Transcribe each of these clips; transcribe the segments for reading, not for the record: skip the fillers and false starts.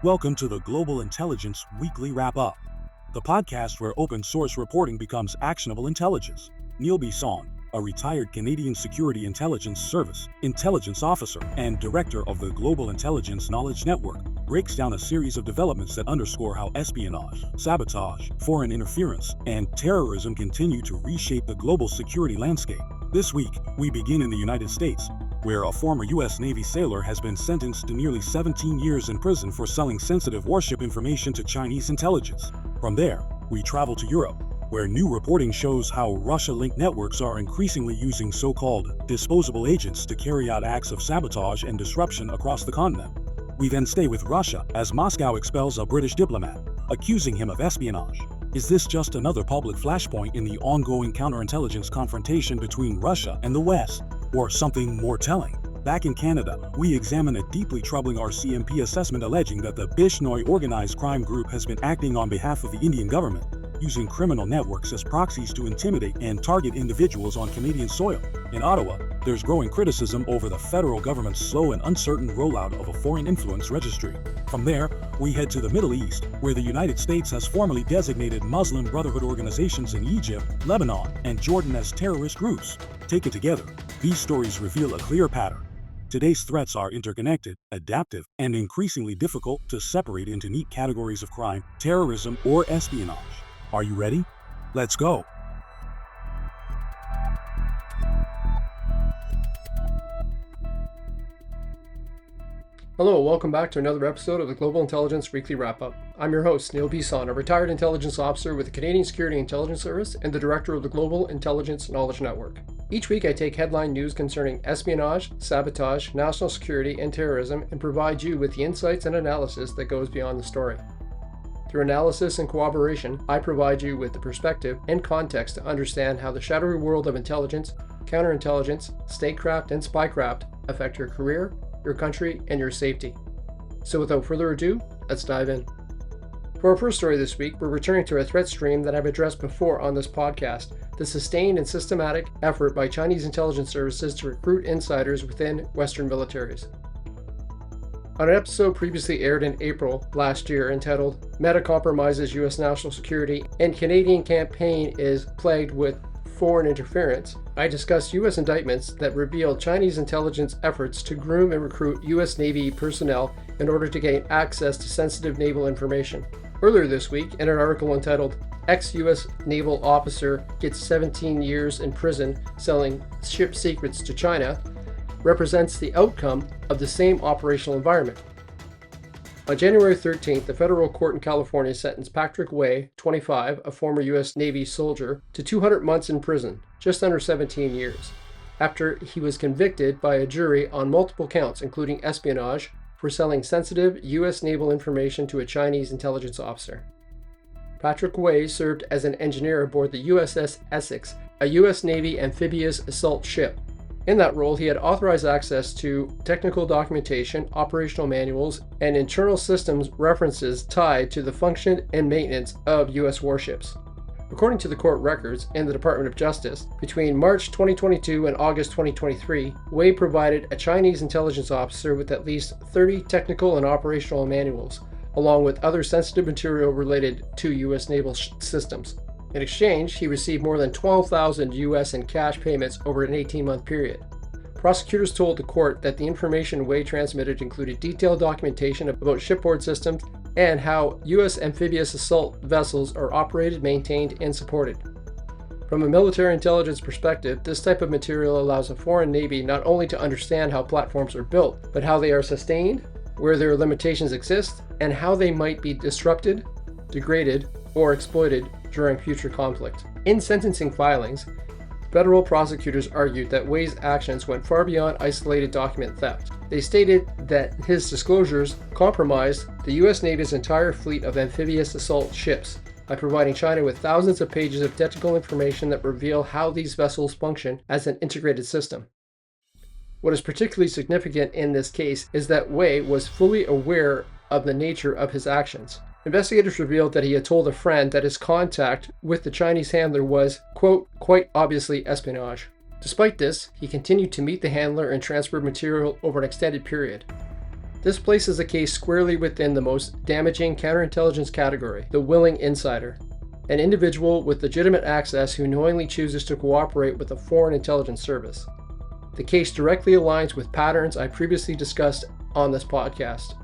Welcome to the Global Intelligence Weekly Wrap-Up, the podcast where open-source reporting becomes actionable intelligence. Neil Bisson, a retired Canadian Security Intelligence Service intelligence officer and director of the Global Intelligence Knowledge Network, breaks down a series of developments that underscore how espionage, sabotage, foreign interference, and terrorism continue to reshape the global security landscape. This week, we begin in the United States, where a former U.S. Navy sailor has been sentenced to nearly 17 years in prison for selling sensitive warship information to Chinese intelligence. From there, we travel to Europe, where new reporting shows how Russia-linked networks are increasingly using so-called disposable agents to carry out acts of sabotage and disruption across the continent. We then stay with Russia as Moscow expels a British diplomat, accusing him of espionage. Is this just another public flashpoint in the ongoing counterintelligence confrontation between Russia and the West? Or something more telling? Back in Canada, we examine a deeply troubling RCMP assessment alleging that the Bisson organized crime group has been acting on behalf of the Indian government, using criminal networks as proxies to intimidate and target individuals on Canadian soil. In Ottawa, there's growing criticism over the federal government's slow and uncertain rollout of a foreign influence registry. From there, we head to the Middle East, where the United States has formally designated Muslim Brotherhood organizations in Egypt, Lebanon, and Jordan as terrorist groups. Taken together, these stories reveal a clear pattern. Today's threats are interconnected, adaptive, and increasingly difficult to separate into neat categories of crime, terrorism, or espionage. Are you ready? Let's go! Hello, welcome back to another episode of the Global Intelligence Weekly Wrap-Up. I'm your host, Neil Bisson, a retired intelligence officer with the Canadian Security Intelligence Service and the director of the Global Intelligence Knowledge Network. Each week I take headline news concerning espionage, sabotage, national security, and terrorism and provide you with the insights and analysis that goes beyond the story. Through analysis and cooperation, I provide you with the perspective and context to understand how the shadowy world of intelligence, counterintelligence, statecraft, and spycraft affect your career, your country, and your safety. So without further ado, let's dive in. For our first story this week, we're returning to a threat stream that I've addressed before on this podcast, the sustained and systematic effort by Chinese intelligence services to recruit insiders within Western militaries. On an episode previously aired in April last year entitled Meta Compromises U.S. National Security and Canadian Campaign is Plagued with Foreign Interference, I discussed U.S. indictments that revealed Chinese intelligence efforts to groom and recruit U.S. Navy personnel in order to gain access to sensitive naval information. Earlier this week, in an article entitled Ex-U.S. Naval Officer Gets 17 Years in Prison Selling Ship Secrets to China, represents the outcome of the same operational environment. On January 13th, the federal court in California sentenced Patrick Way, 25, a former U.S. Navy soldier, to 200 months in prison, just under 17 years, after he was convicted by a jury on multiple counts, including espionage, for selling sensitive U.S. naval information to a Chinese intelligence officer. Patrick Way served as an engineer aboard the USS Essex, a U.S. Navy amphibious assault ship. In that role, he had authorized access to technical documentation, operational manuals, and internal systems references tied to the function and maintenance of U.S. warships. According to the court records in the Department of Justice, between March 2022 and August 2023, Wei provided a Chinese intelligence officer with at least 30 technical and operational manuals, along with other sensitive material related to U.S. naval systems. In exchange, he received more than $12,000 US in cash payments over an 18-month period. Prosecutors told the court that the information Wei transmitted included detailed documentation about shipboard systems and how U.S. amphibious assault vessels are operated, maintained, and supported. From a military intelligence perspective, this type of material allows a foreign navy not only to understand how platforms are built, but how they are sustained, where their limitations exist, and how they might be disrupted, degraded, or exploited during future conflict. In sentencing filings, federal prosecutors argued that Wei's actions went far beyond isolated document theft. They stated that his disclosures compromised the U.S. Navy's entire fleet of amphibious assault ships by providing China with thousands of pages of technical information that reveal how these vessels function as an integrated system. What is particularly significant in this case is that Wei was fully aware of the nature of his actions. Investigators revealed that he had told a friend that his contact with the Chinese handler was, quote, quite obviously espionage. Despite this, he continued to meet the handler and transferred material over an extended period. This places the case squarely within the most damaging counterintelligence category, the willing insider, an individual with legitimate access who knowingly chooses to cooperate with a foreign intelligence service. The case directly aligns with patterns I previously discussed on this podcast.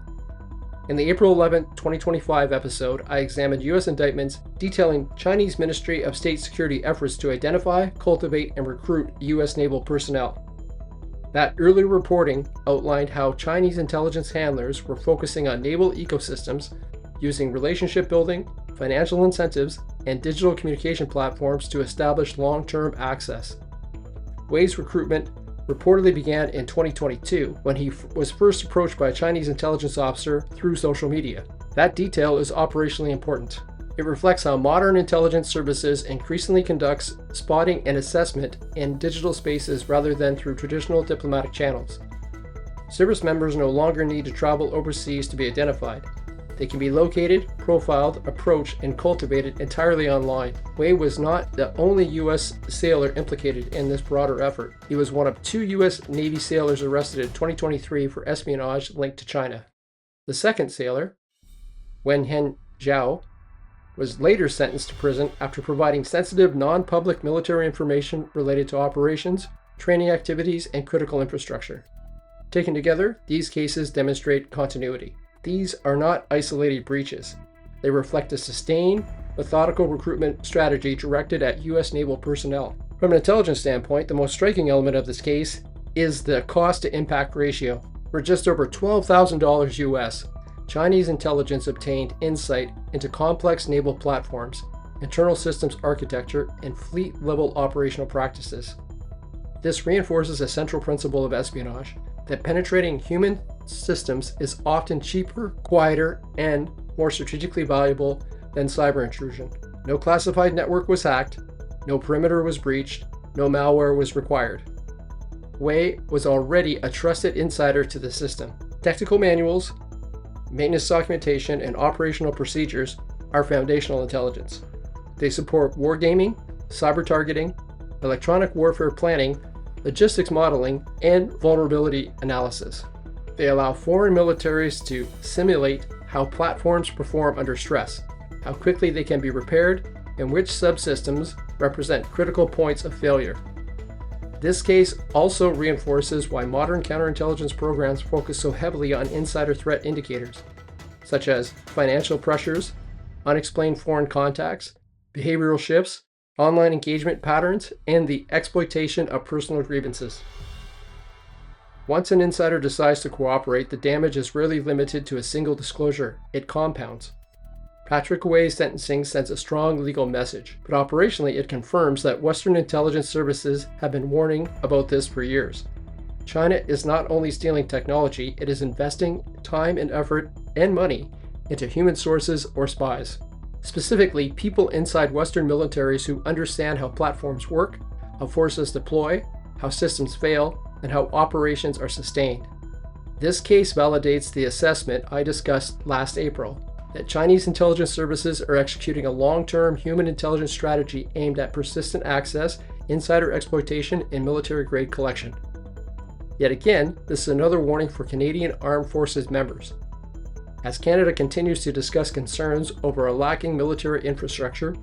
In the April 11, 2025 episode, I examined U.S. indictments detailing Chinese Ministry of State Security efforts to identify, cultivate, and recruit U.S. naval personnel. That earlier reporting outlined how Chinese intelligence handlers were focusing on naval ecosystems, using relationship building, financial incentives, and digital communication platforms to establish long-term access. Wei's recruitment reportedly began in 2022 when he was first approached by a Chinese intelligence officer through social media. That detail is operationally important. It reflects how modern intelligence services increasingly conducts spotting and assessment in digital spaces rather than through traditional diplomatic channels. Service members no longer need to travel overseas to be identified. They can be located, profiled, approached, and cultivated entirely online. Wei was not the only U.S. sailor implicated in this broader effort. He was one of 2 U.S. Navy sailors arrested in 2023 for espionage linked to China. The second sailor, Wenhen Zhao, was later sentenced to prison after providing sensitive non-public military information related to operations, training activities, and critical infrastructure. Taken together, these cases demonstrate continuity. These are not isolated breaches. They reflect a sustained, methodical recruitment strategy directed at U.S. naval personnel. From an intelligence standpoint, the most striking element of this case is the cost-to-impact ratio. For just over $12,000 US, Chinese intelligence obtained insight into complex naval platforms, internal systems architecture, and fleet-level operational practices. This reinforces a central principle of espionage, that penetrating human systems is often cheaper, quieter, and more strategically valuable than cyber intrusion. No classified network was hacked, no perimeter was breached, no malware was required. Wei was already a trusted insider to the system. Technical manuals, maintenance documentation, and operational procedures are foundational intelligence. They support wargaming, cyber targeting, electronic warfare planning, logistics modeling, and vulnerability analysis. They allow foreign militaries to simulate how platforms perform under stress, how quickly they can be repaired, and which subsystems represent critical points of failure. This case also reinforces why modern counterintelligence programs focus so heavily on insider threat indicators, such as financial pressures, unexplained foreign contacts, behavioral shifts, online engagement patterns, and the exploitation of personal grievances. Once an insider decides to cooperate, the damage is rarely limited to a single disclosure. It compounds. Patrick Wei's sentencing sends a strong legal message, but operationally it confirms that Western intelligence services have been warning about this for years. China is not only stealing technology, it is investing time and effort and money into human sources or spies. Specifically, people inside Western militaries who understand how platforms work, how forces deploy, how systems fail, and how operations are sustained. This case validates the assessment I discussed last April, that Chinese intelligence services are executing a long-term human intelligence strategy aimed at persistent access, insider exploitation, and military-grade collection. Yet again, this is another warning for Canadian Armed Forces members. As Canada continues to discuss concerns over a lacking military infrastructure,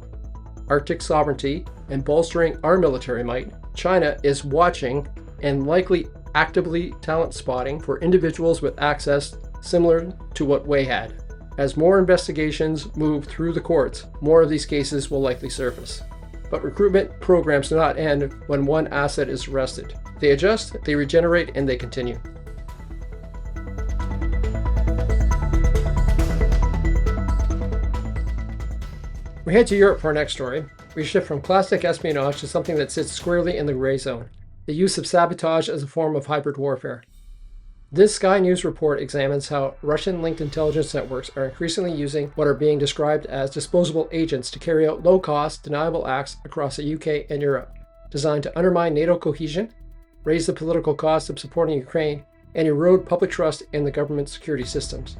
Arctic sovereignty, and bolstering our military might, China is watching and likely actively talent spotting for individuals with access similar to what Wei had. As more investigations move through the courts, more of these cases will likely surface. But recruitment programs do not end when one asset is arrested. They adjust, they regenerate, and they continue. We head to Europe for our next story. We shift from classic espionage to something that sits squarely in the gray zone, the use of sabotage as a form of hybrid warfare. This Sky News report examines how Russian-linked intelligence networks are increasingly using what are being described as disposable agents to carry out low-cost, deniable acts across the UK and Europe, designed to undermine NATO cohesion, raise the political cost of supporting Ukraine, and erode public trust in the government security systems.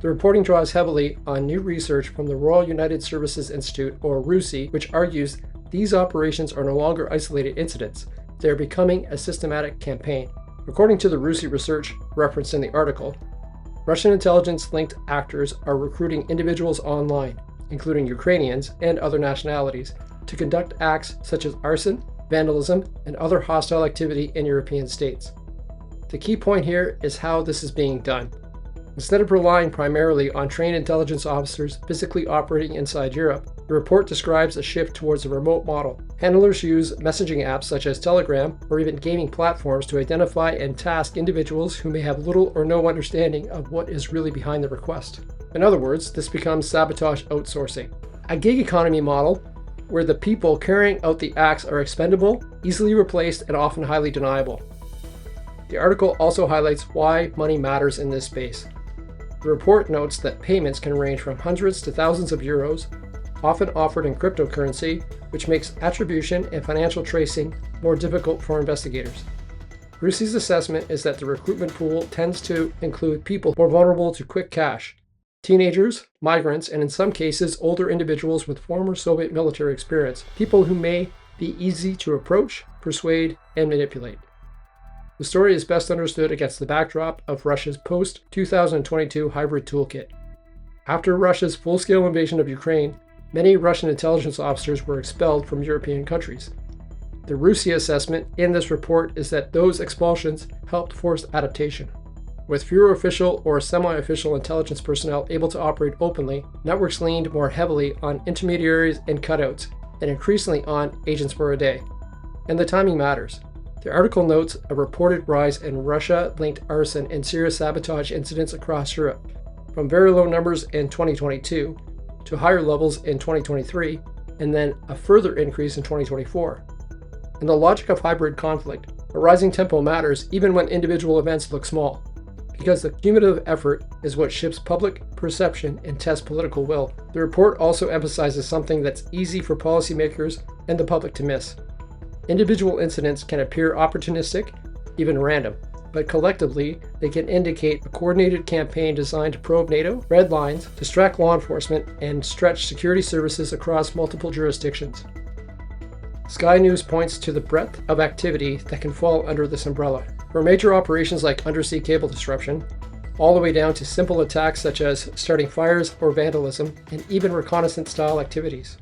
The reporting draws heavily on new research from the Royal United Services Institute, or RUSI, which argues these operations are no longer isolated incidents. they are becoming a systematic campaign. According to the RUSI research referenced in the article, Russian intelligence-linked actors are recruiting individuals online, including Ukrainians and other nationalities, to conduct acts such as arson, vandalism, and other hostile activity in European states. The key point here is how this is being done. Instead of relying primarily on trained intelligence officers physically operating inside Europe, the report describes a shift towards a remote model. Handlers use messaging apps such as Telegram or even gaming platforms to identify and task individuals who may have little or no understanding of what is really behind the request. In other words, this becomes sabotage outsourcing, a gig economy model where the people carrying out the acts are expendable, easily replaced, and often highly deniable. The article also highlights why money matters in this space. The report notes that payments can range from hundreds to thousands of euros, often offered in cryptocurrency, which makes attribution and financial tracing more difficult for investigators. RUSI's assessment is that the recruitment pool tends to include people more vulnerable to quick cash, teenagers, migrants, and in some cases, older individuals with former Soviet military experience, people who may be easy to approach, persuade, and manipulate. The story is best understood against the backdrop of Russia's post-2022 hybrid toolkit. After Russia's full-scale invasion of Ukraine, many Russian intelligence officers were expelled from European countries. The RUSI assessment in this report is that those expulsions helped force adaptation. With fewer official or semi-official intelligence personnel able to operate openly, networks leaned more heavily on intermediaries and cutouts, and increasingly on agents for a day. And the timing matters. The article notes a reported rise in Russia-linked arson and serious sabotage incidents across Europe, from very low numbers in 2022 to higher levels in 2023, and then a further increase in 2024. In the logic of hybrid conflict, a rising tempo matters even when individual events look small, because the cumulative effort is what shapes public perception and tests political will. The report also emphasizes something that's easy for policymakers and the public to miss. Individual incidents can appear opportunistic, even random, but collectively, they can indicate a coordinated campaign designed to probe NATO, red lines, distract law enforcement, and stretch security services across multiple jurisdictions. Sky News points to the breadth of activity that can fall under this umbrella, from major operations like undersea cable disruption, all the way down to simple attacks such as starting fires or vandalism, and even reconnaissance-style activities.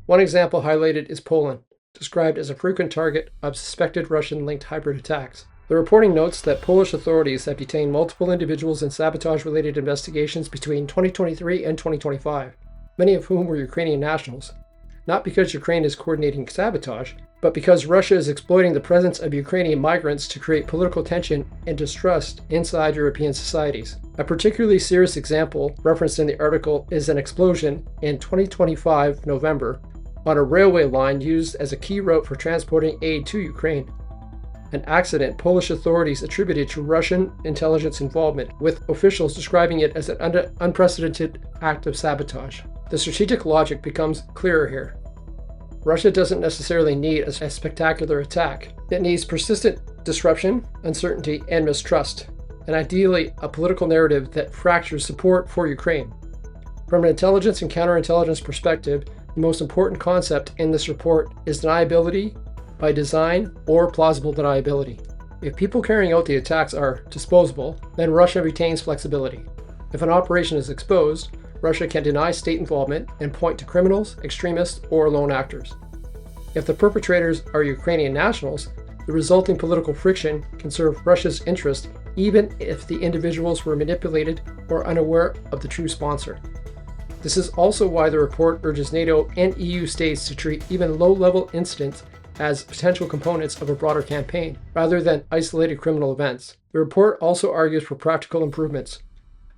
One example highlighted is Poland, described as a frequent target of suspected Russian-linked hybrid attacks. The reporting notes that Polish authorities have detained multiple individuals in sabotage-related investigations between 2023 and 2025, many of whom were Ukrainian nationals, not because Ukraine is coordinating sabotage, but because Russia is exploiting the presence of Ukrainian migrants to create political tension and distrust inside European societies. A particularly serious example referenced in the article is an explosion in 2025 November on a railway line used as a key route for transporting aid to Ukraine. An accident Polish authorities attributed to Russian intelligence involvement, with officials describing it as an unprecedented act of sabotage. The strategic logic becomes clearer here. Russia doesn't necessarily need a spectacular attack. It needs persistent disruption, uncertainty, and mistrust, and ideally a political narrative that fractures support for Ukraine. From an intelligence and counterintelligence perspective, the most important concept in this report is deniability by design or plausible deniability. If people carrying out the attacks are disposable, then Russia retains flexibility. If an operation is exposed, Russia can deny state involvement and point to criminals, extremists, or lone actors. If the perpetrators are Ukrainian nationals, the resulting political friction can serve Russia's interest even if the individuals were manipulated or unaware of the true sponsor. This is also why the report urges NATO and EU states to treat even low-level incidents as potential components of a broader campaign, rather than isolated criminal events. The report also argues for practical improvements,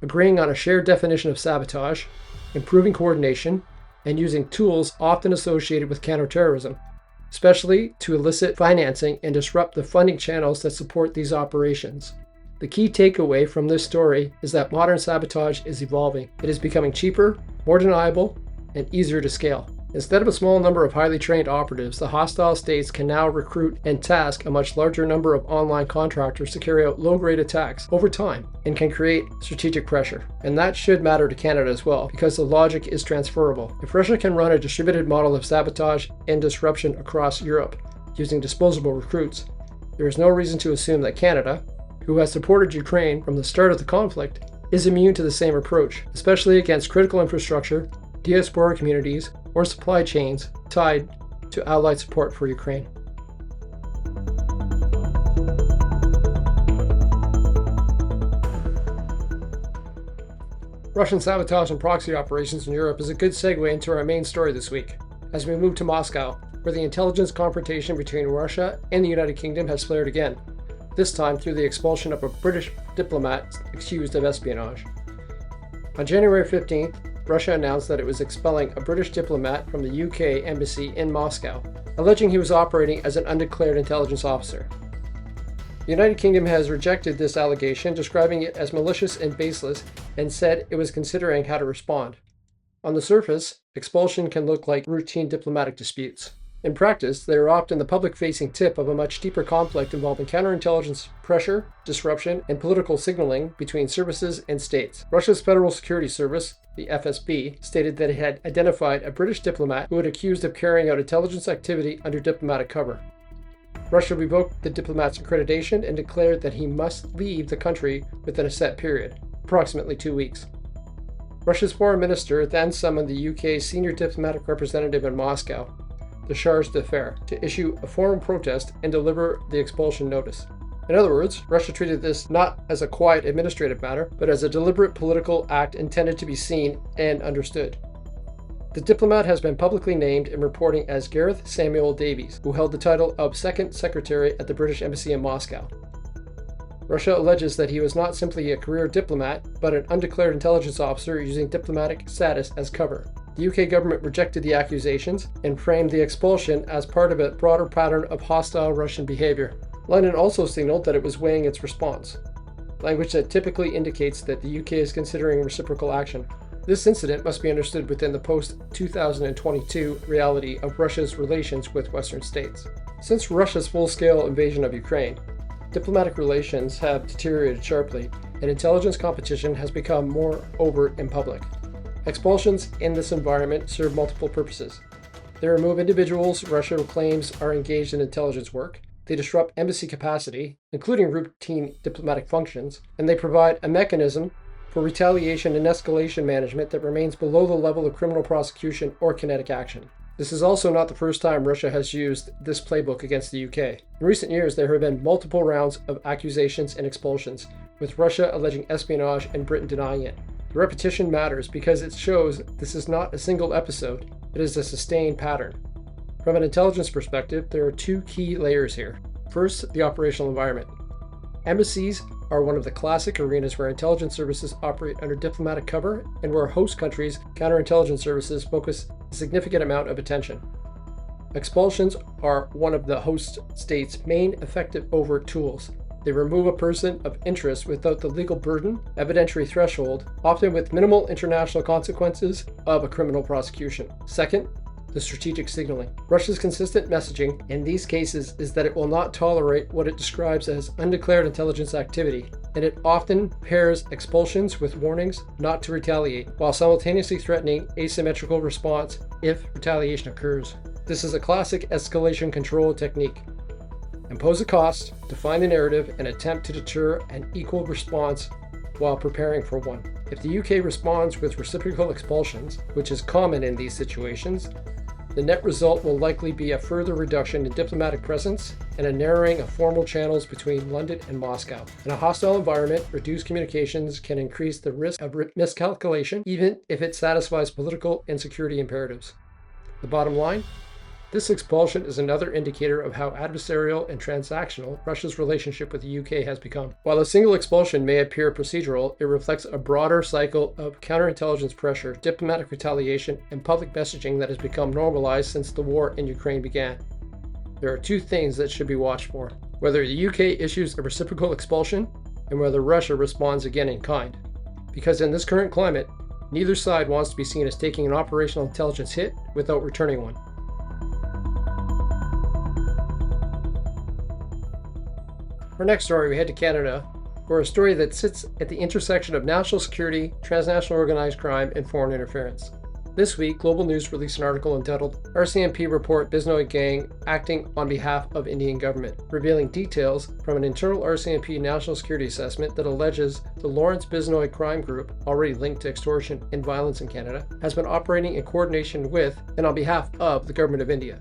agreeing on a shared definition of sabotage, improving coordination, and using tools often associated with counterterrorism, especially to elicit financing and disrupt the funding channels that support these operations. The key takeaway from this story is that modern sabotage is evolving. It is becoming cheaper, more deniable, and easier to scale. Instead of a small number of highly trained operatives, the hostile states can now recruit and task a much larger number of online contractors to carry out low-grade attacks over time and can create strategic pressure. And that should matter to Canada as well, because the logic is transferable. If Russia can run a distributed model of sabotage and disruption across Europe, using disposable recruits, there is no reason to assume that Canada, who has supported Ukraine from the start of the conflict, is immune to the same approach, especially against critical infrastructure, diaspora communities, or supply chains tied to Allied support for Ukraine. Russian sabotage and proxy operations in Europe is a good segue into our main story this week, as we move to Moscow, where the intelligence confrontation between Russia and the United Kingdom has flared again, this time through the expulsion of a British diplomat accused of espionage. On January 15th, Russia announced that it was expelling a British diplomat from the UK embassy in Moscow, alleging he was operating as an undeclared intelligence officer. The United Kingdom has rejected this allegation, describing it as malicious and baseless, and said it was considering how to respond. On the surface, expulsion can look like routine diplomatic disputes. In practice, they are often the public-facing tip of a much deeper conflict involving counterintelligence pressure, disruption, and political signaling between services and states. Russia's Federal Security Service, the FSB, stated that it had identified a British diplomat who had accused of carrying out intelligence activity under diplomatic cover. Russia revoked the diplomat's accreditation and declared that he must leave the country within a set period, approximately 2 weeks. Russia's foreign minister then summoned the UK's senior diplomatic representative in Moscow, the charge d'affaires, to issue a formal protest and deliver the expulsion notice. In other words, Russia treated this not as a quiet administrative matter, but as a deliberate political act intended to be seen and understood. The diplomat has been publicly named in reporting as Gareth Samuel Davies, who held the title of Second Secretary at the British Embassy in Moscow. Russia alleges that he was not simply a career diplomat, but an undeclared intelligence officer using diplomatic status as cover. The UK government rejected the accusations and framed the expulsion as part of a broader pattern of hostile Russian behavior. London also signaled that it was weighing its response, language that typically indicates that the UK is considering reciprocal action. This incident must be understood within the post-2022 reality of Russia's relations with Western states. Since Russia's full-scale invasion of Ukraine, diplomatic relations have deteriorated sharply, and intelligence competition has become more overt and public. Expulsions in this environment serve multiple purposes. They remove individuals Russia claims are engaged in intelligence work, they disrupt embassy capacity, including routine diplomatic functions, and they provide a mechanism for retaliation and escalation management that remains below the level of criminal prosecution or kinetic action. This is also not the first time Russia has used this playbook against the UK. In recent years, there have been multiple rounds of accusations and expulsions, with Russia alleging espionage and Britain denying it. The repetition matters because it shows this is not a single episode, it is a sustained pattern. From an intelligence perspective, there are two key layers here. First, the operational environment. Embassies are one of the classic arenas where intelligence services operate under diplomatic cover and where host countries' counterintelligence services focus a significant amount of attention. Expulsions are one of the host state's main effective overt tools. They remove a person of interest without the legal burden, evidentiary threshold, often with minimal international consequences of a criminal prosecution. Second, the strategic signaling. Russia's consistent messaging in these cases is that it will not tolerate what it describes as undeclared intelligence activity, and it often pairs expulsions with warnings not to retaliate, while simultaneously threatening asymmetrical response if retaliation occurs. This is a classic escalation control technique. Impose a cost, define the narrative, and attempt to deter an equal response while preparing for one. If the UK responds with reciprocal expulsions, which is common in these situations, the net result will likely be a further reduction in diplomatic presence and a narrowing of formal channels between London and Moscow. In a hostile environment, reduced communications can increase the risk of miscalculation, even if it satisfies political and security imperatives. The bottom line? This expulsion is another indicator of how adversarial and transactional Russia's relationship with the UK has become. While a single expulsion may appear procedural, it reflects a broader cycle of counterintelligence pressure, diplomatic retaliation, and public messaging that has become normalized since the war in Ukraine began. There are two things that should be watched for: whether the UK issues a reciprocal expulsion, and whether Russia responds again in kind. Because in this current climate, neither side wants to be seen as taking an operational intelligence hit without returning one. For our next story, we head to Canada, for a story that sits at the intersection of national security, transnational organized crime, and foreign interference. This week, Global News released an article entitled RCMP Report Bisson Gang Acting on Behalf of Indian Government, revealing details from an internal RCMP national security assessment that alleges the Lawrence Bisson crime group, already linked to extortion and violence in Canada, has been operating in coordination with and on behalf of the Government of India.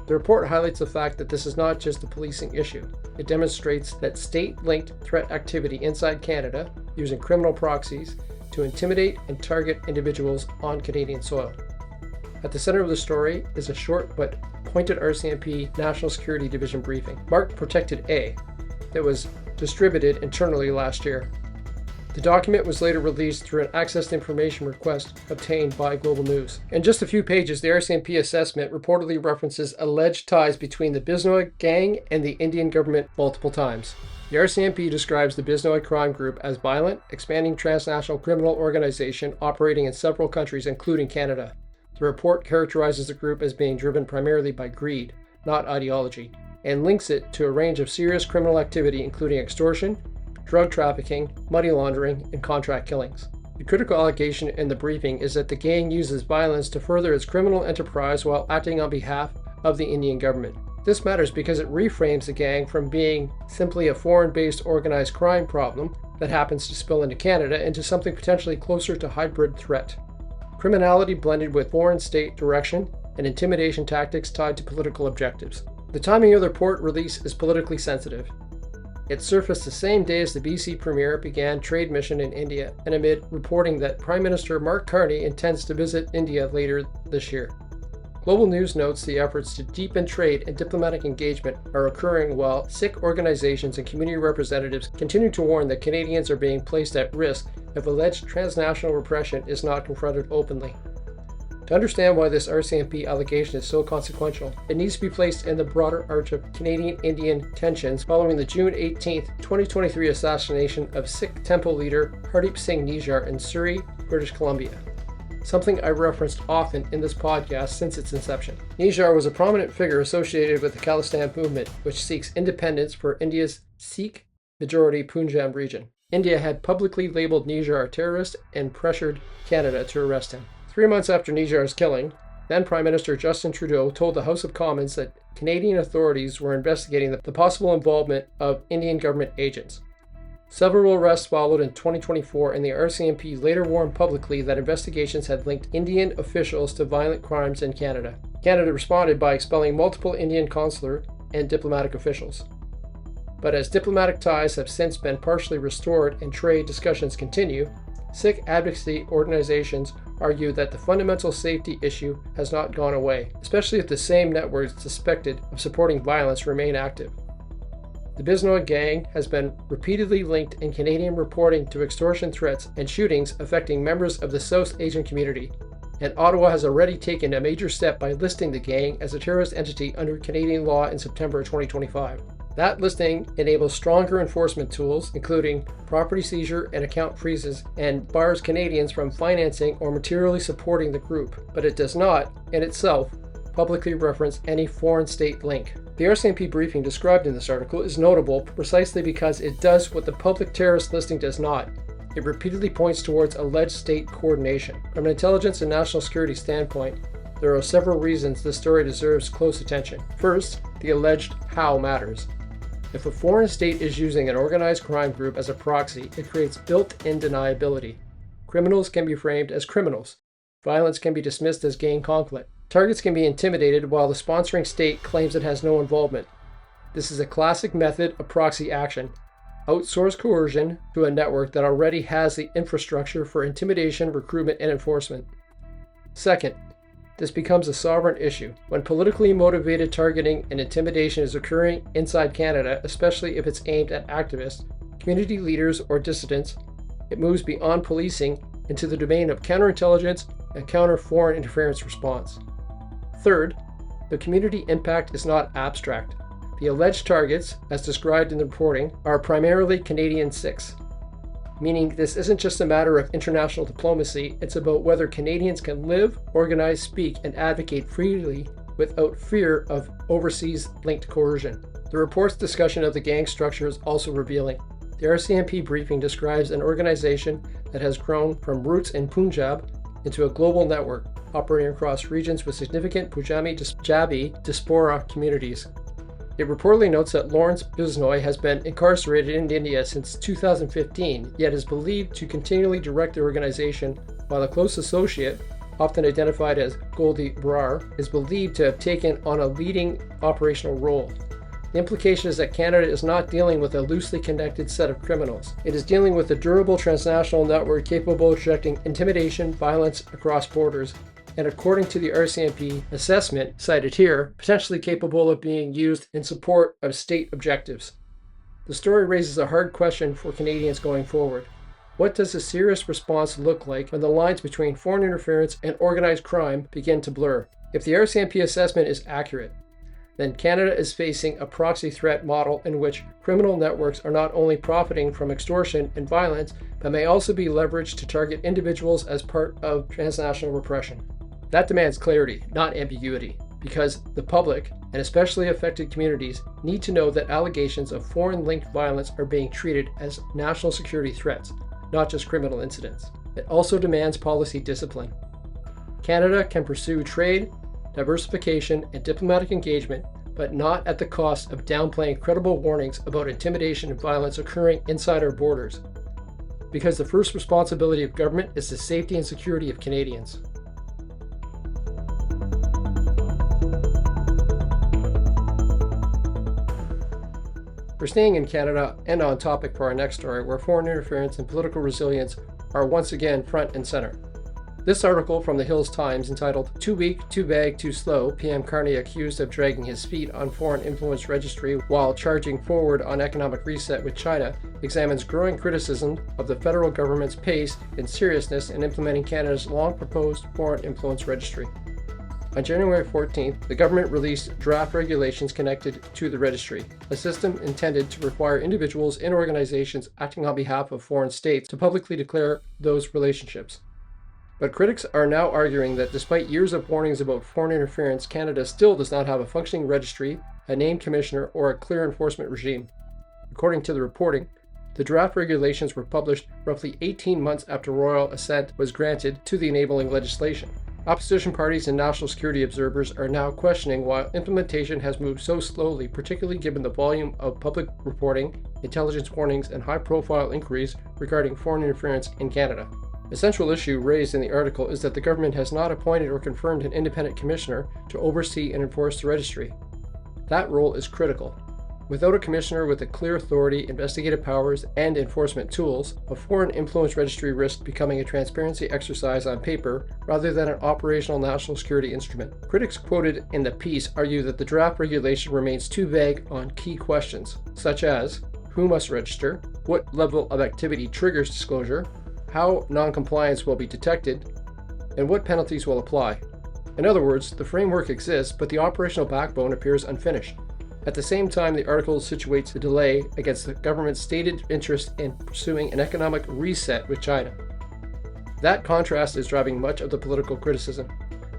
The report highlights the fact that this is not just a policing issue. It demonstrates that state-linked threat activity inside Canada, using criminal proxies, to intimidate and target individuals on Canadian soil. At the center of the story is a short but pointed RCMP National Security Division briefing, marked Protected A, that was distributed internally last year. The document was later released through an access to information request obtained by Global News. In just a few pages, the RCMP assessment reportedly references alleged ties between the Bisson gang and the Indian government multiple times. The RCMP describes the Bisson crime group as violent, expanding transnational criminal organization operating in several countries, including Canada. The report characterizes the group as being driven primarily by greed, not ideology, and links it to a range of serious criminal activity including extortion, drug trafficking, money laundering, and contract killings. The critical allegation in the briefing is that the gang uses violence to further its criminal enterprise while acting on behalf of the Indian government. This matters because it reframes the gang from being simply a foreign-based organized crime problem that happens to spill into Canada into something potentially closer to hybrid threat. Criminality blended with foreign state direction and intimidation tactics tied to political objectives. The timing of the report release is politically sensitive. It surfaced the same day as the BC Premier began trade mission in India and amid reporting that Prime Minister Mark Carney intends to visit India later this year. Global News notes the efforts to deepen trade and diplomatic engagement are occurring while Sikh organizations and community representatives continue to warn that Canadians are being placed at risk if alleged transnational repression is not confronted openly. To understand why this RCMP allegation is so consequential, it needs to be placed in the broader arch of Canadian-Indian tensions following the June 18, 2023 assassination of Sikh temple leader Hardeep Singh Nijjar in Surrey, British Columbia. Something I referenced often in this podcast since its inception. Nijjar was a prominent figure associated with the Khalistan movement, which seeks independence for India's Sikh-majority Punjab region. India had publicly labeled Nijjar a terrorist and pressured Canada to arrest him. 3 months after Nijjar's killing, then Prime Minister Justin Trudeau told the House of Commons that Canadian authorities were investigating the possible involvement of Indian government agents. Several arrests followed in 2024, and the RCMP later warned publicly that investigations had linked Indian officials to violent crimes in Canada. Canada responded by expelling multiple Indian consular and diplomatic officials. But as diplomatic ties have since been partially restored and trade discussions continue, Sikh advocacy organizations argue that the fundamental safety issue has not gone away, especially if the same networks suspected of supporting violence remain active. The Bisson gang has been repeatedly linked in Canadian reporting to extortion threats and shootings affecting members of the South Asian community, and Ottawa has already taken a major step by listing the gang as a terrorist entity under Canadian law in September 2025. That listing enables stronger enforcement tools, including property seizure and account freezes, and bars Canadians from financing or materially supporting the group, but it does not, in itself, publicly reference any foreign state link. The RCMP briefing described in this article is notable precisely because it does what the public terrorist listing does not. It repeatedly points towards alleged state coordination. From an intelligence and national security standpoint, there are several reasons this story deserves close attention. First, the alleged how matters. If a foreign state is using an organized crime group as a proxy, it creates built-in deniability. Criminals can be framed as criminals. Violence can be dismissed as gang conflict. Targets can be intimidated while the sponsoring state claims it has no involvement. This is a classic method of proxy action. Outsource coercion to a network that already has the infrastructure for intimidation, recruitment, and enforcement. Second, this becomes a sovereign issue. When politically motivated targeting and intimidation is occurring inside Canada, especially if it's aimed at activists, community leaders, or dissidents, it moves beyond policing into the domain of counterintelligence and counter-foreign interference response. Third, the community impact is not abstract. The alleged targets, as described in the reporting, are primarily Canadian Sikhs, meaning this isn't just a matter of international diplomacy, it's about whether Canadians can live, organize, speak, and advocate freely without fear of overseas-linked coercion. The report's discussion of the gang structure is also revealing. The RCMP briefing describes an organization that has grown from roots in Punjab into a global network, operating across regions with significant Punjabi diaspora communities. It reportedly notes that Lawrence Bisnoy has been incarcerated in India since 2015, yet is believed to continually direct the organization, while a close associate, often identified as Goldie Brar, is believed to have taken on a leading operational role. The implication is that Canada is not dealing with a loosely connected set of criminals. It is dealing with a durable transnational network capable of projecting intimidation, violence across borders, and according to the RCMP assessment cited here, potentially capable of being used in support of state objectives. The story raises a hard question for Canadians going forward. What does a serious response look like when the lines between foreign interference and organized crime begin to blur? If the RCMP assessment is accurate, then Canada is facing a proxy threat model in which criminal networks are not only profiting from extortion and violence, but may also be leveraged to target individuals as part of transnational repression. That demands clarity, not ambiguity, because the public, and especially affected communities, need to know that allegations of foreign-linked violence are being treated as national security threats, not just criminal incidents. It also demands policy discipline. Canada can pursue trade, diversification, and diplomatic engagement, but not at the cost of downplaying credible warnings about intimidation and violence occurring inside our borders, because the first responsibility of government is the safety and security of Canadians. We're staying in Canada and on topic for our next story, where foreign interference and political resilience are once again front and center. This article from the Hills Times, entitled "Too Weak, Too Vague, Too Slow, PM Carney accused of dragging his feet on foreign influence registry while charging forward on economic reset with China," examines growing criticism of the federal government's pace and seriousness in implementing Canada's long-proposed foreign influence registry. On January 14th, the government released draft regulations connected to the registry, a system intended to require individuals and organizations acting on behalf of foreign states to publicly declare those relationships. But critics are now arguing that despite years of warnings about foreign interference, Canada still does not have a functioning registry, a named commissioner, or a clear enforcement regime. According to the reporting, the draft regulations were published roughly 18 months after royal assent was granted to the enabling legislation. Opposition parties and national security observers are now questioning why implementation has moved so slowly, particularly given the volume of public reporting, intelligence warnings, and high-profile inquiries regarding foreign interference in Canada. A central issue raised in the article is that the government has not appointed or confirmed an independent commissioner to oversee and enforce the registry. That role is critical. Without a commissioner with a clear authority, investigative powers, and enforcement tools, a foreign influence registry risks becoming a transparency exercise on paper rather than an operational national security instrument. Critics quoted in the piece argue that the draft regulation remains too vague on key questions, such as who must register, what level of activity triggers disclosure, how non-compliance will be detected, and what penalties will apply. In other words, the framework exists, but the operational backbone appears unfinished. At the same time, the article situates the delay against the government's stated interest in pursuing an economic reset with China. That contrast is driving much of the political criticism.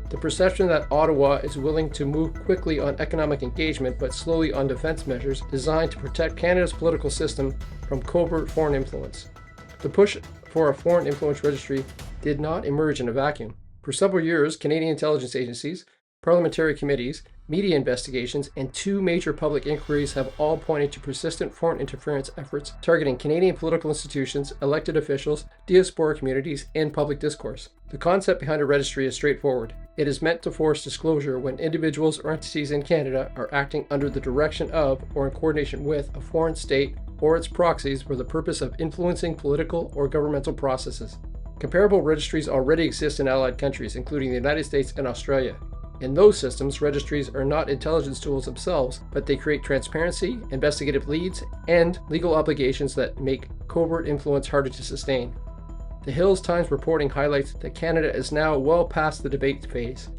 The perception that Ottawa is willing to move quickly on economic engagement but slowly on defense measures designed to protect Canada's political system from covert foreign influence. The push for a foreign influence registry did not emerge in a vacuum. For several years, Canadian intelligence agencies, parliamentary committees, media investigations, and two major public inquiries have all pointed to persistent foreign interference efforts targeting Canadian political institutions, elected officials, diaspora communities, and public discourse. The concept behind a registry is straightforward. It is meant to force disclosure when individuals or entities in Canada are acting under the direction of or in coordination with a foreign state or its proxies for the purpose of influencing political or governmental processes. Comparable registries already exist in allied countries, including the United States and Australia. In those systems, registries are not intelligence tools themselves, but they create transparency, investigative leads, and legal obligations that make covert influence harder to sustain. The Hills Times reporting highlights that Canada is now well past the debate phase.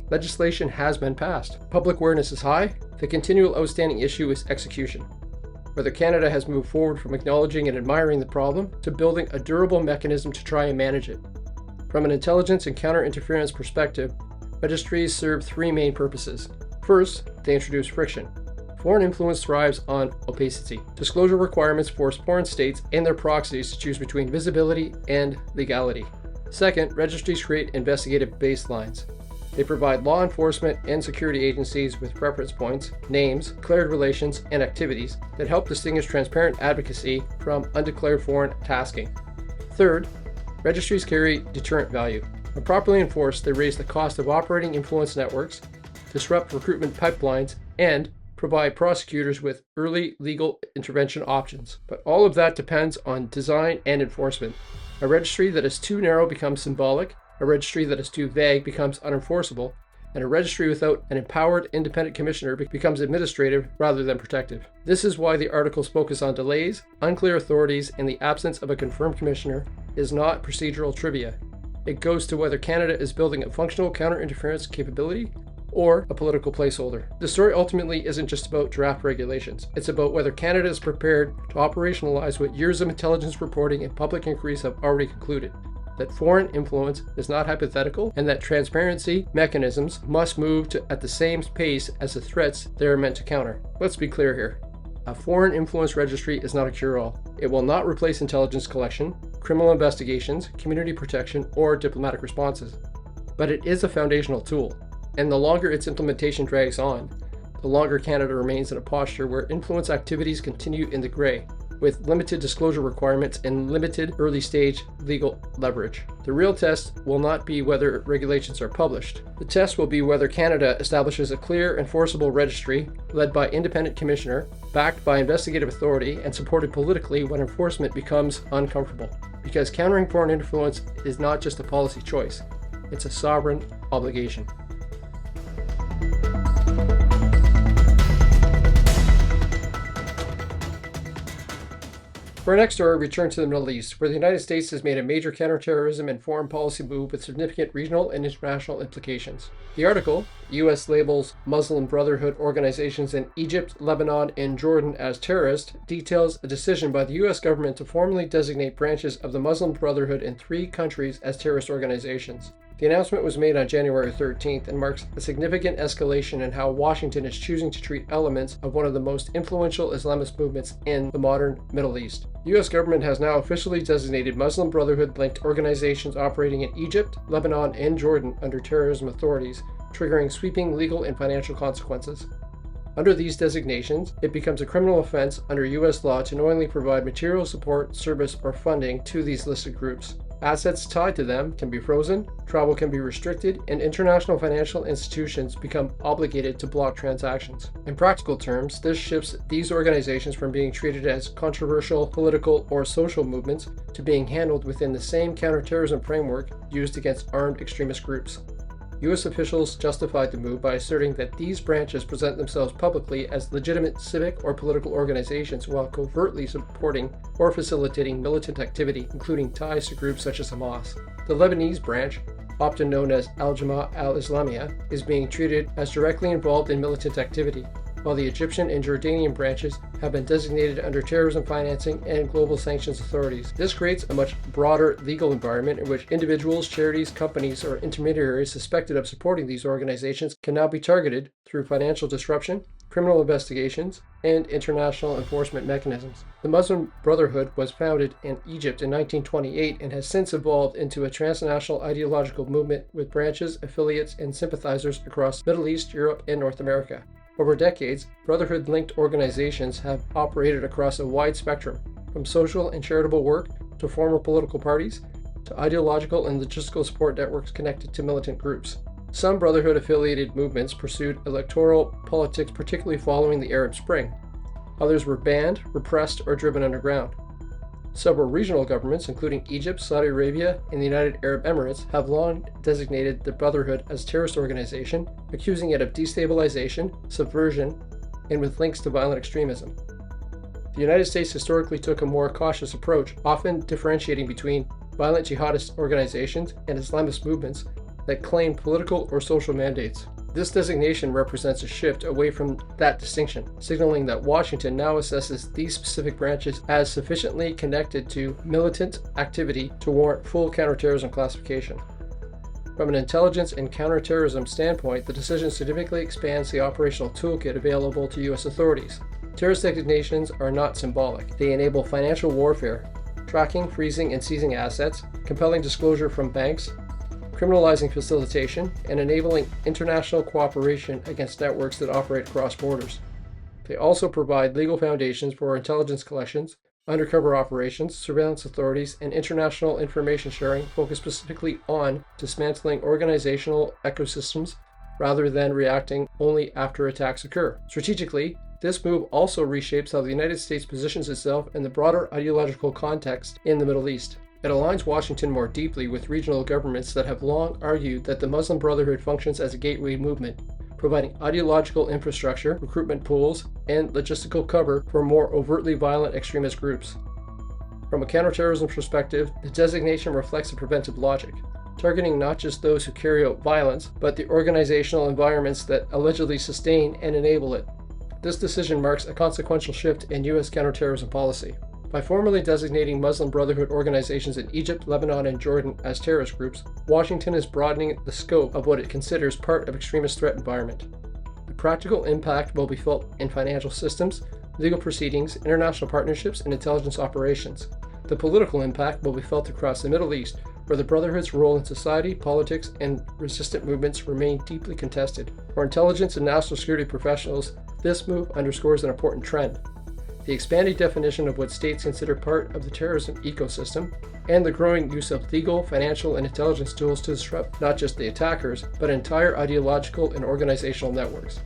Legislation has been passed. Public awareness is high. The continual outstanding issue is execution. Whether Canada has moved forward from acknowledging and admiring the problem to building a durable mechanism to try and manage it. From an intelligence and counterinterference perspective, registries serve three main purposes. First, they introduce friction. Foreign influence thrives on opacity. Disclosure requirements force foreign states and their proxies to choose between visibility and legality. Second, registries create investigative baselines. They provide law enforcement and security agencies with reference points, names, declared relations, and activities that help distinguish transparent advocacy from undeclared foreign tasking. Third, registries carry deterrent value. When properly enforced, they raise the cost of operating influence networks, disrupt recruitment pipelines, and provide prosecutors with early legal intervention options. But all of that depends on design and enforcement. A registry that is too narrow becomes symbolic, a registry that is too vague becomes unenforceable, and a registry without an empowered independent commissioner becomes administrative rather than protective. This is why the articles focus on delays, unclear authorities, and the absence of a confirmed commissioner is not procedural trivia. It goes to whether Canada is building a functional counterinterference capability or a political placeholder. The story ultimately isn't just about draft regulations. It's about whether Canada is prepared to operationalize what years of intelligence reporting and public inquiries have already concluded. That foreign influence is not hypothetical, and that transparency mechanisms must move at the same pace as the threats they are meant to counter. Let's be clear here. A foreign influence registry is not a cure-all. It will not replace intelligence collection, criminal investigations, community protection, or diplomatic responses. But it is a foundational tool, and the longer its implementation drags on, the longer Canada remains in a posture where influence activities continue in the gray, with limited disclosure requirements and limited early-stage legal leverage. The real test will not be whether regulations are published. The test will be whether Canada establishes a clear, enforceable registry led by independent commissioner, backed by investigative authority, and supported politically when enforcement becomes uncomfortable. Because countering foreign influence is not just a policy choice, it's a sovereign obligation. For our next story, we return to the Middle East, where the United States has made a major counterterrorism and foreign policy move with significant regional and international implications. The article, U.S. labels Muslim Brotherhood organizations in Egypt, Lebanon, and Jordan as terrorist, details a decision by the U.S. government to formally designate branches of the Muslim Brotherhood in 3 countries as terrorist organizations. The announcement was made on January 13th and marks a significant escalation in how Washington is choosing to treat elements of one of the most influential Islamist movements in the modern Middle East. The U.S. government has now officially designated Muslim Brotherhood-linked organizations operating in Egypt, Lebanon, and Jordan under terrorism authorities, triggering sweeping legal and financial consequences. Under these designations, it becomes a criminal offense under U.S. law to knowingly provide material support, service, or funding to these listed groups. Assets tied to them can be frozen, travel can be restricted, and international financial institutions become obligated to block transactions. In practical terms, this shifts these organizations from being treated as controversial political or social movements to being handled within the same counterterrorism framework used against armed extremist groups. U.S. officials justified the move by asserting that these branches present themselves publicly as legitimate civic or political organizations while covertly supporting or facilitating militant activity, including ties to groups such as Hamas. The Lebanese branch, often known as Al-Jama'a al-Islamiyya, is being treated as directly involved in militant activity, while the Egyptian and Jordanian branches have been designated under terrorism financing and global sanctions authorities. This creates a much broader legal environment in which individuals, charities, companies, or intermediaries suspected of supporting these organizations can now be targeted through financial disruption, criminal investigations, and international enforcement mechanisms. The Muslim Brotherhood was founded in Egypt in 1928 and has since evolved into a transnational ideological movement with branches, affiliates, and sympathizers across Middle East, Europe, and North America. Over decades, Brotherhood-linked organizations have operated across a wide spectrum, from social and charitable work to former political parties, to ideological and logistical support networks connected to militant groups. Some Brotherhood-affiliated movements pursued electoral politics, particularly following the Arab Spring. Others were banned, repressed, or driven underground. Several regional governments, including Egypt, Saudi Arabia, and the United Arab Emirates, have long designated the Brotherhood as a terrorist organization, accusing it of destabilization, subversion, and with links to violent extremism. The United States historically took a more cautious approach, often differentiating between violent jihadist organizations and Islamist movements that claim political or social mandates. This designation represents a shift away from that distinction, signaling that Washington now assesses these specific branches as sufficiently connected to militant activity to warrant full counterterrorism classification. From an intelligence and counterterrorism standpoint, the decision significantly expands the operational toolkit available to U.S. authorities. Terrorist designations are not symbolic. They enable financial warfare, tracking, freezing, and seizing assets, compelling disclosure from banks, criminalizing facilitation, and enabling international cooperation against networks that operate across borders. They also provide legal foundations for intelligence collections, undercover operations, surveillance authorities, and international information sharing focused specifically on dismantling organizational ecosystems rather than reacting only after attacks occur. Strategically, this move also reshapes how the United States positions itself in the broader ideological context in the Middle East. It aligns Washington more deeply with regional governments that have long argued that the Muslim Brotherhood functions as a gateway movement, providing ideological infrastructure, recruitment pools, and logistical cover for more overtly violent extremist groups. From a counterterrorism perspective, the designation reflects a preventive logic, targeting not just those who carry out violence, but the organizational environments that allegedly sustain and enable it. This decision marks a consequential shift in U.S. counterterrorism policy. By formally designating Muslim Brotherhood organizations in Egypt, Lebanon, and Jordan as terrorist groups, Washington is broadening the scope of what it considers part of extremist threat environment. The practical impact will be felt in financial systems, legal proceedings, international partnerships, and intelligence operations. The political impact will be felt across the Middle East, where the Brotherhood's role in society, politics, and resistant movements remain deeply contested. For intelligence and national security professionals, this move underscores an important trend: the expanded definition of what states consider part of the terrorism ecosystem, and the growing use of legal, financial, and intelligence tools to disrupt not just the attackers, but entire ideological and organizational networks.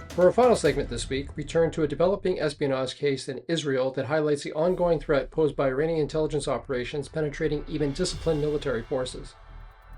For our final segment this week, we turn to a developing espionage case in Israel that highlights the ongoing threat posed by Iranian intelligence operations penetrating even disciplined military forces.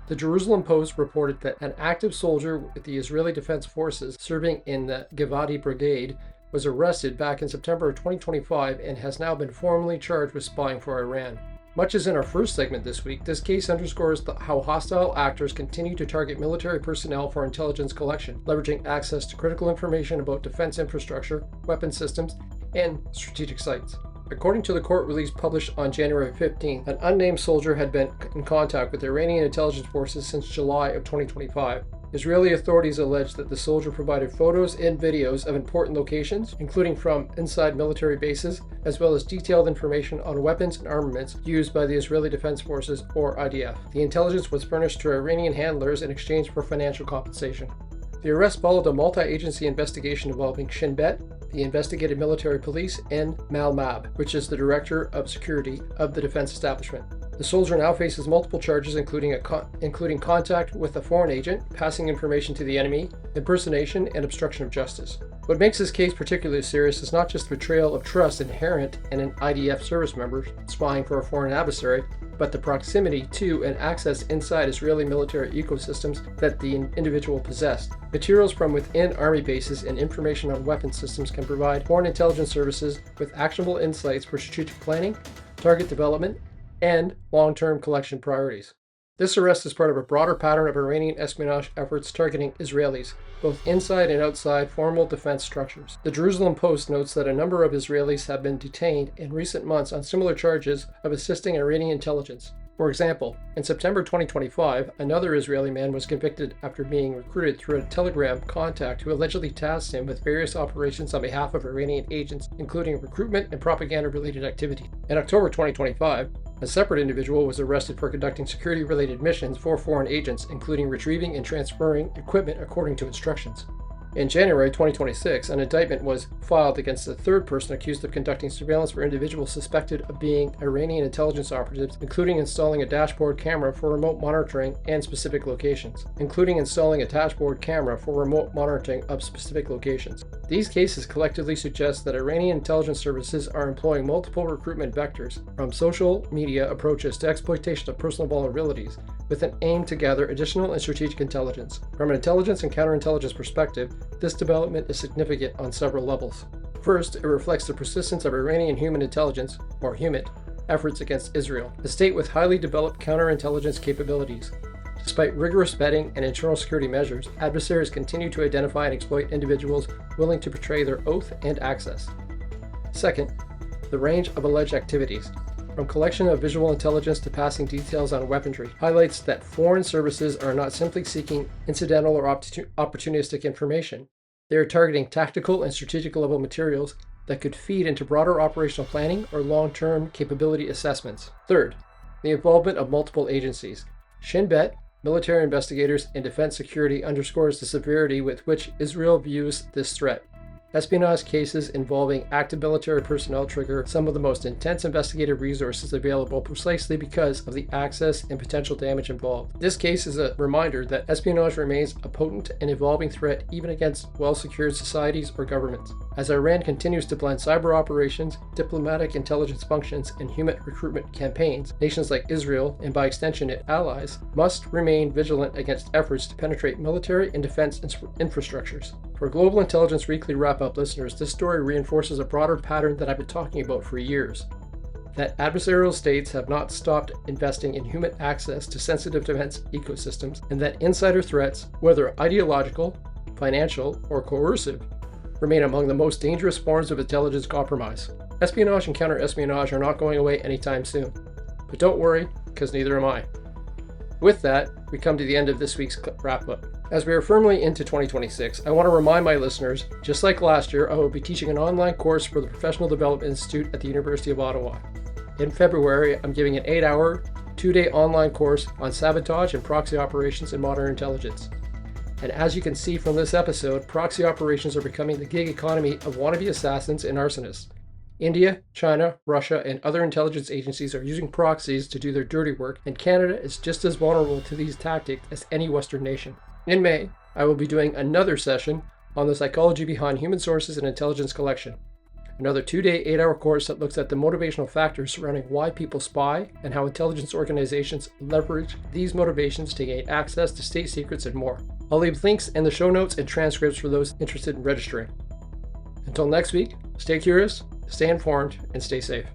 The Jerusalem Post reported that an active soldier with the Israeli Defense Forces serving in the Givati Brigade was arrested back in September of 2025 and has now been formally charged with spying for Iran. Much as in our first segment this week, this case underscores how hostile actors continue to target military personnel for intelligence collection, leveraging access to critical information about defense infrastructure, weapon systems, and strategic sites. According to the court release published on January 15th, an unnamed soldier had been in contact with Iranian intelligence forces since July of 2025. Israeli authorities allege that the soldier provided photos and videos of important locations, including from inside military bases, as well as detailed information on weapons and armaments used by the Israeli Defense Forces, or IDF. The intelligence was furnished to Iranian handlers in exchange for financial compensation. The arrest followed a multi-agency investigation involving Shin Bet, the investigative military police, and Malmab, which is the director of security of the defense establishment. The soldier now faces multiple charges, including contact with a foreign agent, passing information to the enemy, impersonation, and obstruction of justice. What makes this case particularly serious is not just the betrayal of trust inherent in an IDF service member spying for a foreign adversary, but the proximity to and access inside Israeli military ecosystems that the individual possessed. Materials from within army bases and information on weapon systems can provide foreign intelligence services with actionable insights for strategic planning, target development, and long-term collection priorities. This arrest is part of a broader pattern of Iranian espionage efforts targeting Israelis, both inside and outside formal defense structures. The Jerusalem Post notes that a number of Israelis have been detained in recent months on similar charges of assisting Iranian intelligence. For example, in September 2025, another Israeli man was convicted after being recruited through a Telegram contact who allegedly tasked him with various operations on behalf of Iranian agents, including recruitment and propaganda-related activity. In October 2025, a separate individual was arrested for conducting security-related missions for foreign agents, including retrieving and transferring equipment according to instructions. In January 2026, an indictment was filed against a third person accused of conducting surveillance for individuals suspected of being Iranian intelligence operatives, including installing a dashboard camera for remote monitoring and specific locations. These cases collectively suggest that Iranian intelligence services are employing multiple recruitment vectors, from social media approaches to exploitation of personal vulnerabilities, with an aim to gather additional and strategic intelligence. From an intelligence and counterintelligence perspective, this development is significant on several levels. First, it reflects the persistence of Iranian human intelligence, or HUMINT, efforts against Israel, a state with highly developed counterintelligence capabilities. Despite rigorous vetting and internal security measures, adversaries continue to identify and exploit individuals willing to betray their oath and access. Second, the range of alleged activities, from collection of visual intelligence to passing details on weaponry, highlights that foreign services are not simply seeking incidental or opportunistic information. They are targeting tactical and strategic level materials that could feed into broader operational planning or long-term capability assessments. Third, the involvement of multiple agencies. Shin Bet, military investigators, and defense security underscores the severity with which Israel views this threat. Espionage cases involving active military personnel trigger some of the most intense investigative resources available precisely because of the access and potential damage involved. This case is a reminder that espionage remains a potent and evolving threat even against well-secured societies or governments. As Iran continues to blend cyber operations, diplomatic intelligence functions, and human recruitment campaigns, nations like Israel, and by extension its allies, must remain vigilant against efforts to penetrate military and defense infrastructures. For Global Intelligence Weekly Wrap-Up listeners, this story reinforces a broader pattern that I've been talking about for years. That adversarial states have not stopped investing in human access to sensitive defense ecosystems, and that insider threats, whether ideological, financial, or coercive, remain among the most dangerous forms of intelligence compromise. Espionage and counter-espionage are not going away anytime soon. But don't worry, because neither am I. With that, we come to the end of this week's wrap-up. As we are firmly into 2026, I want to remind my listeners, just like last year, I will be teaching an online course for the Professional Development Institute at the University of Ottawa. In February, I'm giving an 8-hour, 2-day online course on sabotage and proxy operations in modern intelligence. And as you can see from this episode, proxy operations are becoming the gig economy of wannabe assassins and arsonists. India, China, Russia, and other intelligence agencies are using proxies to do their dirty work, and Canada is just as vulnerable to these tactics as any Western nation. In May, I will be doing another session on the psychology behind human sources and intelligence collection. Another 2-day, 8-hour course that looks at the motivational factors surrounding why people spy and how intelligence organizations leverage these motivations to gain access to state secrets and more. I'll leave links in the show notes and transcripts for those interested in registering. Until next week, stay curious, stay informed, and stay safe.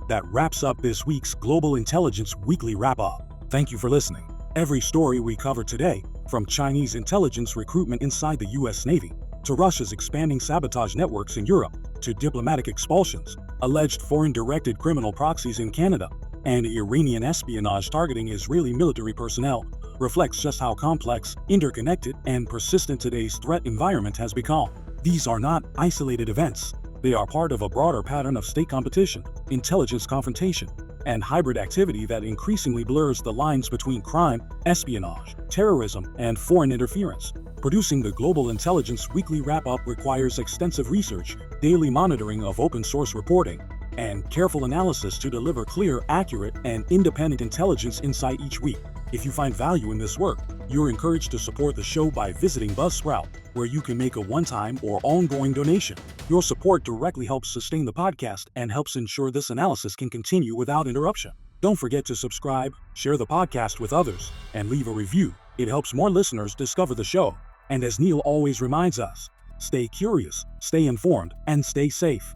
That wraps up this week's Global Intelligence Weekly Wrap-Up. Thank you for listening. Every story we cover today, from Chinese intelligence recruitment inside the U.S. Navy, to Russia's expanding sabotage networks in Europe, to diplomatic expulsions, alleged foreign-directed criminal proxies in Canada, and Iranian espionage targeting Israeli military personnel, reflects just how complex, interconnected, and persistent today's threat environment has become. These are not isolated events. They are part of a broader pattern of state competition, intelligence confrontation, and hybrid activity that increasingly blurs the lines between crime, espionage, terrorism, and foreign interference. Producing the Global Intelligence Weekly Wrap-Up requires extensive research, daily monitoring of open-source reporting, and careful analysis to deliver clear, accurate, and independent intelligence insight each week. If you find value in this work, you're encouraged to support the show by visiting Buzzsprout, where you can make a one-time or ongoing donation. Your support directly helps sustain the podcast and helps ensure this analysis can continue without interruption. Don't forget to subscribe, share the podcast with others, and leave a review. It helps more listeners discover the show. And as Neil always reminds us, stay curious, stay informed, and stay safe.